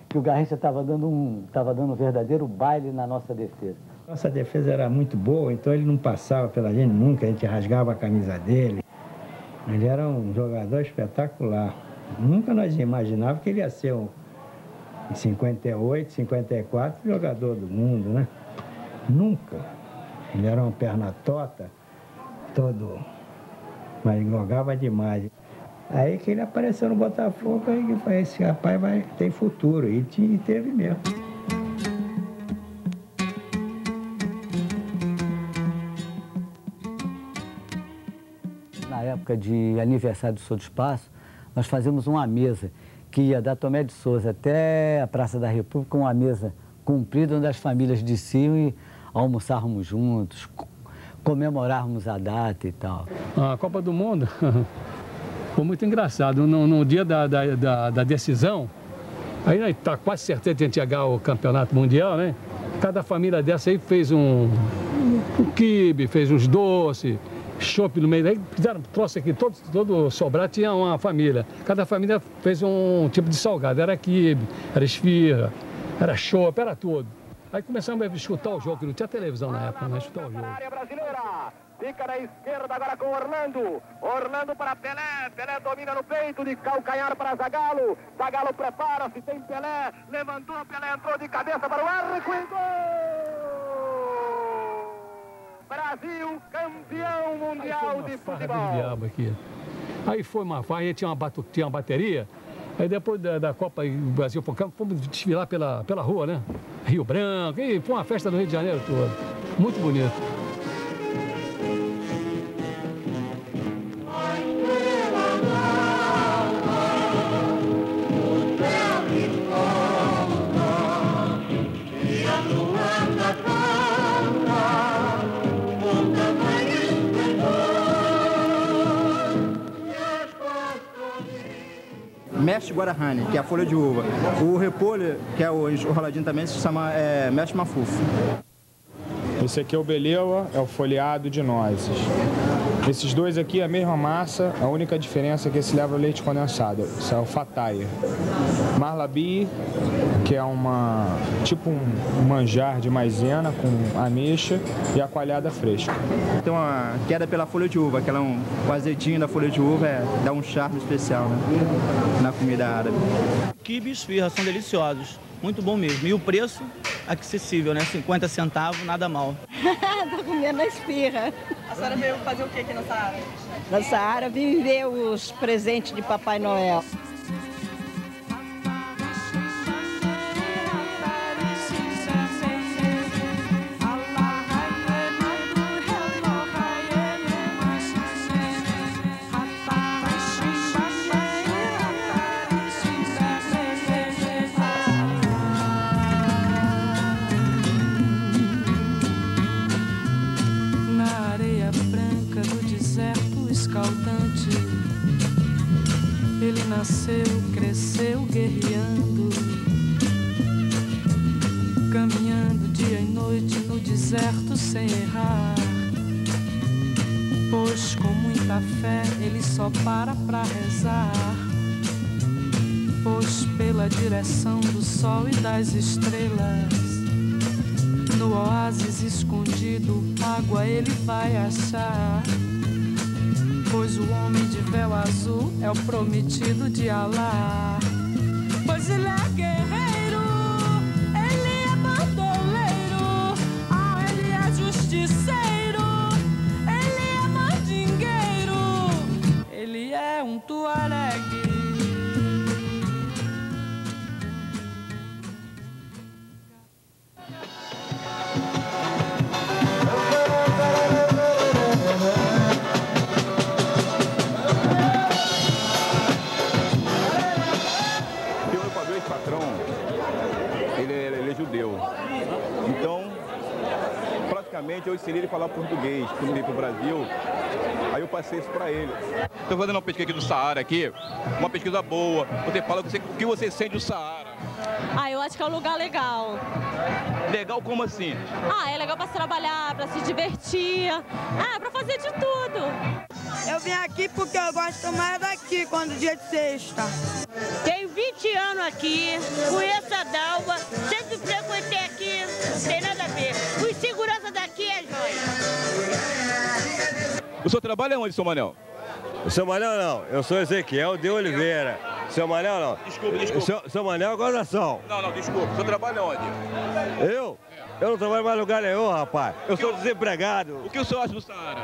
que o Garrincha estava dando um verdadeiro baile na nossa defesa. Nossa defesa era muito boa, então ele não passava pela gente nunca, a gente rasgava a camisa dele. Ele era um jogador espetacular. Nunca nós imaginávamos que ele ia ser em 58, 54, jogador do mundo, né? Nunca. Ele era uma perna torta, todo, mas jogava demais. Aí que ele apareceu no Botafogo, aí que falei, esse rapaz tem futuro, e teve mesmo. Na época de aniversário do Sou do Espaço, nós fazíamos uma mesa que ia da Tomé de Souza até a Praça da República, uma mesa comprida onde as famílias desciam e almoçávamos juntos, comemorávamos a data e tal. A Copa do Mundo foi muito engraçado. No dia da decisão, aí está quase certeza de a gente chegar ao campeonato mundial, né? Cada família dessa aí fez um quibe, fez uns doces, chopp no meio. Aí fizeram troço aqui, todo sobrado tinha uma família. Cada família fez um tipo de salgado. Era quibe, era esfirra, era chopp, era tudo. Aí começamos a escutar o jogo, que não tinha televisão na época, mas escutar o jogo. Área brasileira, fica na esquerda agora com Orlando. Orlando para Pelé, Pelé domina no peito, de calcanhar para Zagallo. Zagallo prepara-se, tem Pelé, levantou, Pelé entrou de cabeça para o arco e gol! Brasil, campeão mundial de futebol. Diabo aqui. Aí foi uma farra, tinha uma bateria. Aí depois da Copa do Brasil, fomos desfilar pela rua, né? Rio Branco, e foi uma festa no Rio de Janeiro toda. Muito bonito. Mestre Guarahane, que é a folha de uva. O repolho, que é o enroladinho também, se chama mestre mafufo. Esse aqui é o beleua, é o folheado de nozes. Esses dois aqui é a mesma massa, a única diferença é que esse leva leite condensado. Isso é o fataia. Marlabi, que é tipo um manjar de maisena com ameixa e a coalhada fresca. Tem uma queda pela folha de uva, o azeitinho da folha de uva dá um charme especial, né, na comida árabe. Quibe e esfirra são deliciosos, muito bom mesmo. E o preço acessível, né? 50 centavos, nada mal. Tô comendo a esfirra. A senhora veio fazer o que aqui na Saara? Na Saara, vim ver os presentes de Papai Noel. Ele nasceu, cresceu guerreando, caminhando dia e noite no deserto sem errar. Pois com muita fé ele só para rezar. Pois pela direção do sol e das estrelas, no oásis escondido, água ele vai achar. Pois o homem de véu azul é o prometido de Alá. Pois ele é guerreiro, ele é bandoleiro, ele é justiceiro, ele é mandingueiro, ele é um tuaregue. praticamente eu ensinei ele a falar português. Quando ele veio para o Brasil, aí eu passei isso para ele. Estou fazendo uma pesquisa aqui do Saara, aqui, uma pesquisa boa. Você fala o que você sente do Saara. Eu acho que é um lugar legal. Legal como assim? É legal para se trabalhar, para se divertir, para fazer de tudo. Eu vim aqui porque eu gosto mais daqui, quando dia de sexta. Tenho 20 anos aqui, conheço a Dalva, sempre frequentei aqui, não tem nada a ver. Os segurança daqui é jóia. O senhor trabalha onde, seu Manel? O seu Manel não, eu sou Ezequiel de Oliveira. Seu Manel não. Desculpa. Seu Manel é gozação. Não, desculpa. O senhor trabalha onde? Eu? Eu não trabalho em mais lugar nenhum, rapaz. Eu sou desempregado. O que o senhor acha do Saara?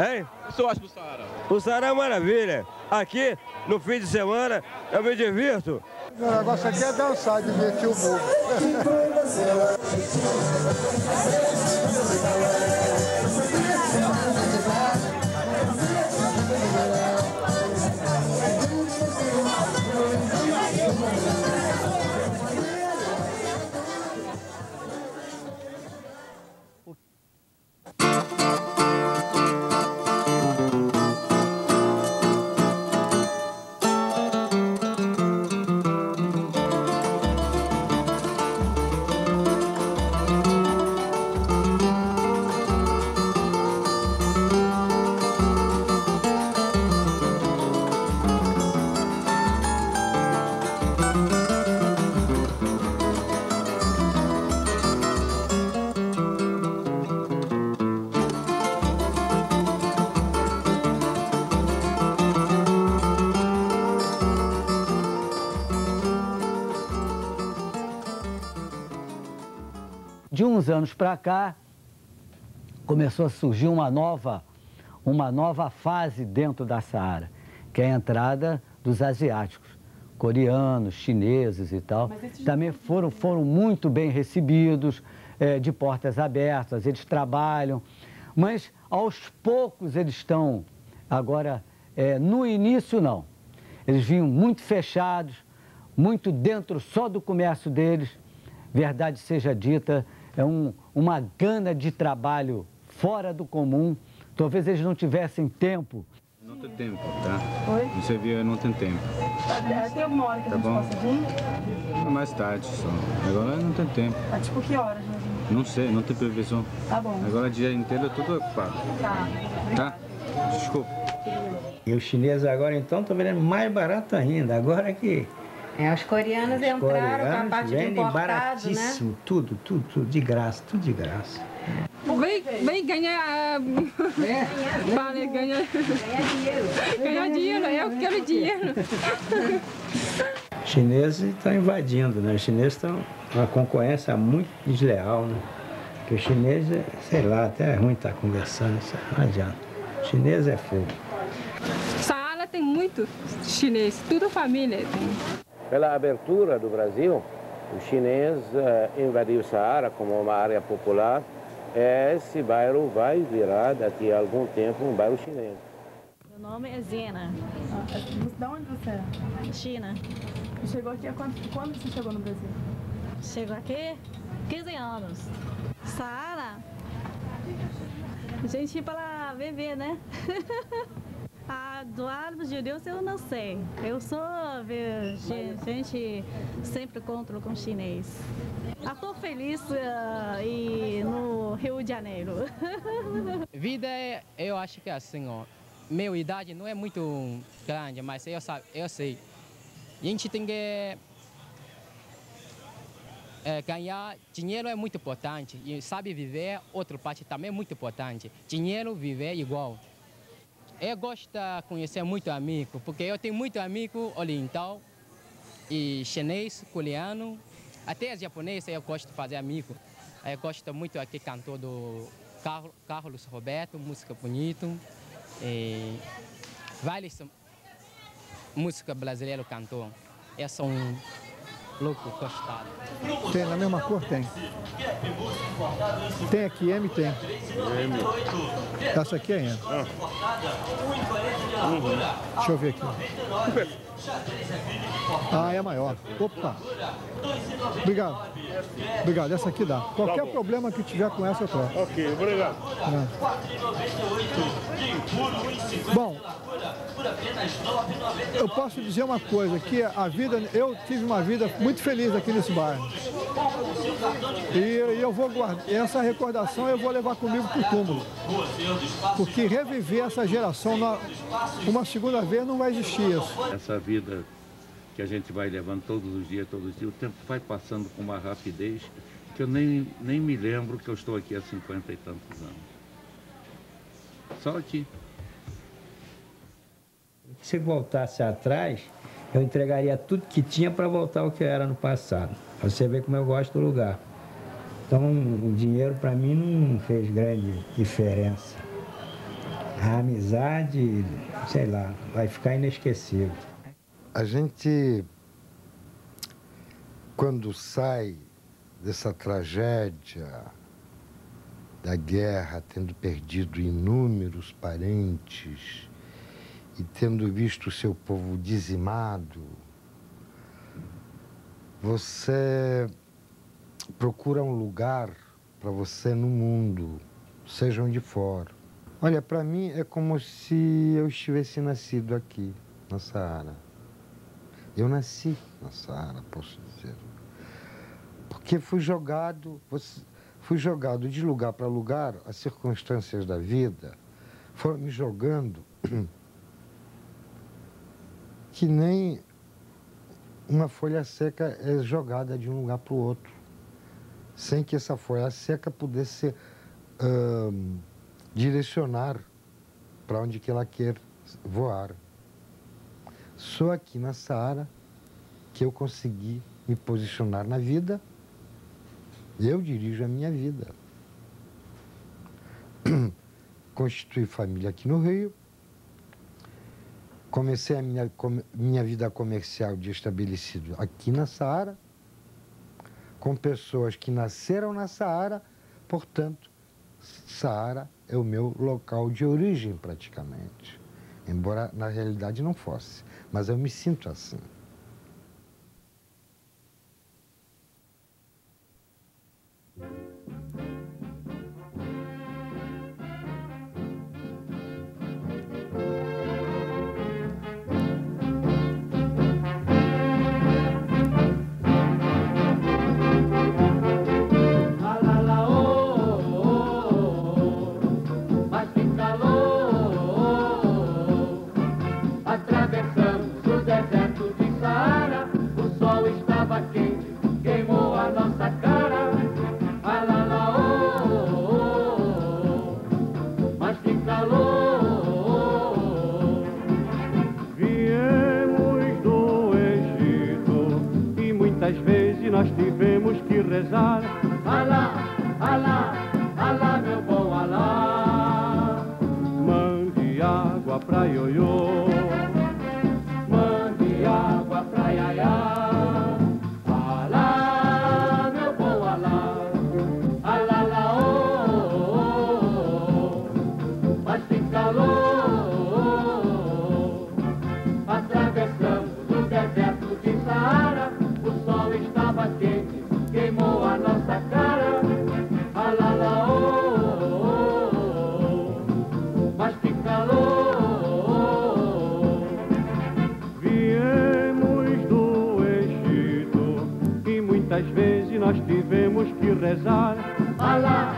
Hein? O que o senhor acha do Saara? O Saara é maravilha. Aqui, no fim de semana, eu me divirto. O negócio aqui é dançar, divertir o povo. De uns anos para cá, começou a surgir uma nova fase dentro da Saara, que é a entrada dos asiáticos, coreanos, chineses e tal. Também foram muito bem recebidos, de portas abertas, eles trabalham, mas aos poucos eles estão, agora, no início não. Eles vinham muito fechados, muito dentro só do comércio deles, verdade seja dita, uma gana de trabalho fora do comum. Talvez eles não tivessem tempo. Não tem tempo, tá? Oi? Você viu, não tem tempo. Tem alguma hora que a gente possa vir? Mais tarde só. Agora não tem tempo. Tipo que horas, né? Não sei, não tem previsão. Tá bom. Agora o dia inteiro é tudo ocupado. Tá. Tá? Desculpa. E os chineses agora então estão vendendo mais barato ainda. Agora que... os coreanos entraram com a parte de importado, baratíssimo, né? Tudo de graça, tudo de graça. Vem ganhar... Vale, ganhar dinheiro. Ganhar dinheiro, eu quero dinheiro. Os chineses estão invadindo, né? Os chineses estão uma concorrência muito desleal, né? Porque os chineses, sei lá, até é ruim estar conversando, isso não adianta. O chinês é fogo. Saara tem muito chinês, tudo família tem. Pela abertura do Brasil, o chinês invadiu o Saara como uma área popular. Esse bairro vai virar daqui a algum tempo um bairro chinês. Meu nome é Zena. Da onde você é? China. E chegou aqui quando você chegou no Brasil? Chegou aqui 15 anos. Saara, a gente ia para viver, né? Do lado de Deus eu não sei. Eu sou gente sempre encontro com chinês. Estou feliz no Rio de Janeiro. Vida, eu acho que é assim, ó. Minha idade não é muito grande, mas eu sei. A gente tem que ganhar. Dinheiro é muito importante. E sabe viver, outra parte também é muito importante. Dinheiro, viver igual. Eu gosto de conhecer muito amigo, porque eu tenho muito amigo oriental, e chinês, coreano, até japonês eu gosto de fazer amigo. Eu gosto muito aqui cantor do Carlos Roberto, música bonita, e várias música brasileira cantor. Eu sou um louco gostado. Tem na mesma cor? Tem. Tem aqui, M tem. Essa aqui é M. Deixa eu ver aqui. Ah, é maior. Opa. Obrigado. Obrigado, essa aqui dá. Qualquer problema que tiver com essa, eu troco. Ok, obrigado. Bom, eu posso dizer uma coisa, que a vida, eu tive uma vida muito feliz aqui nesse bairro. E eu vou guardar, essa recordação eu vou levar comigo para o túmulo. Porque reviver essa geração uma segunda vez não vai existir isso. Essa vida que a gente vai levando todos os dias, o tempo vai passando com uma rapidez que eu nem me lembro que eu estou aqui há 50 e tantos anos. Só aqui. Se voltasse atrás, eu entregaria tudo que tinha para voltar ao que eu era no passado. Pra você ver como eu gosto do lugar. Então, o dinheiro para mim não fez grande diferença. A amizade, sei lá, vai ficar inesquecível. A gente, quando sai dessa tragédia da guerra, tendo perdido inúmeros parentes e tendo visto o seu povo dizimado, você procura um lugar para você no mundo, seja onde for. Olha, para mim é como se eu estivesse nascido aqui, na Saara. Eu nasci na Saara, posso dizer. Porque fui jogado de lugar para lugar, as circunstâncias da vida foram me jogando que nem uma folha seca é jogada de um lugar para o outro, sem que essa folha seca pudesse direcionar para onde que ela quer voar. Só aqui na Saara que eu consegui me posicionar na vida. Eu dirijo a minha vida. Constituí família aqui no Rio. Comecei a minha vida comercial de estabelecido aqui na Saara, com pessoas que nasceram na Saara, portanto, Saara é o meu local de origem praticamente. Embora na realidade não fosse, mas eu me sinto assim. Nós tivemos que rezar. Alá, Alá, Alá, meu bom Alá. Mande água pra ioiô, mande água pra iaiá. Alá, meu bom Alá. Alá, lá, oh, mas tem calor. Atravessamos o deserto de Saara. O sol estava quente, queimou a nossa cara. Alala, oh, mas que calor. Viemos do Egito e muitas vezes nós tivemos que rezar. Alá,